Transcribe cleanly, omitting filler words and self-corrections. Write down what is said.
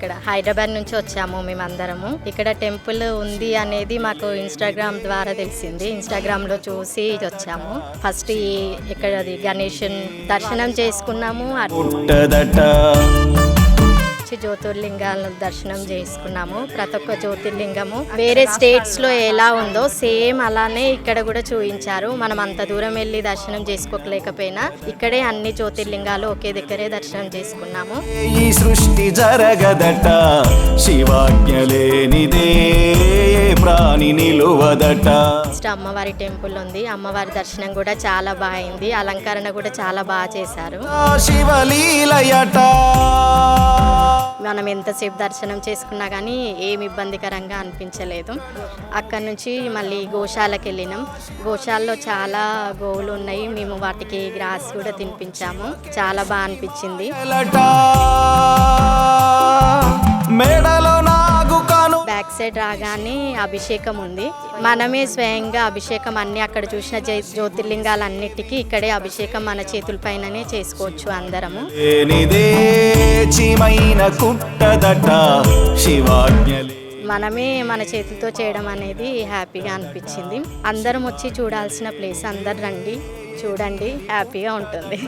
ఇక్కడ హైదరాబాద్ నుంచి వచ్చాము మేమందరము. ఇక్కడ టెంపుల్ ఉంది అనేది మాకు ఇన్స్టాగ్రామ్ ద్వారా తెలిసింది. ఇన్స్టాగ్రామ్ లో చూసి వచ్చాము. ఫస్ట్ ఇక్కడ గణేశన్ దర్శనం చేసుకున్నాము. జ్యోతిర్లింగాల దర్శనం చేసుకున్నాము. ప్రతి ఒక్క జ్యోతిర్లింగము వేరే స్టేట్స్ లో ఎలా ఉందో సేమ్ అలానే ఇక్కడ కూడా చూపించారు. మనం అంత దూరం వెళ్ళి దర్శనం చేసుకోలేకపోయినా ఇక్కడే అన్ని జ్యోతిర్లింగాలు ఒకే దగ్గరే దర్శనం చేసుకున్నాము. ఈ సృష్టి జరగదట శివాజ్ఞలేనిదే ప్రాణి నిలువదట. అమ్మవారి టెంపుల్ ఉంది. అమ్మవారి దర్శనం కూడా చాలా బాగా అయింది. అలంకరణ కూడా చాలా బాగా చేశారు. శివలీలయట మనం ఎంతసేపు దర్శనం చేసుకున్నా కానీ ఏమి ఇబ్బందికరంగా అనిపించలేదు. అక్కడ నుంచి మళ్ళీ గోశాలకు వెళ్ళినాం. గోశాలలో చాలా గోవులు ఉన్నాయి. మేము వాటికి గ్రాస్ కూడా తినిపించాము. చాలా బాగా అనిపించింది. బ్యాక్ సైడ్ రాగానే అభిషేకం ఉంది. మనమే స్వయంగా అభిషేకం అన్ని అక్కడ చూసిన జ్యోతిర్లింగాలన్నిటికీ ఇక్కడే అభిషేకం మన చేతుల పైననే చేసుకోవచ్చు అందరము. మనమే మన చేతులతో చేయడం అనేది హ్యాపీగా అనిపించింది. అందరం వచ్చి చూడాల్సిన ప్లేస్. అందరు రండి, చూడండి, హ్యాపీగా ఉంటుంది.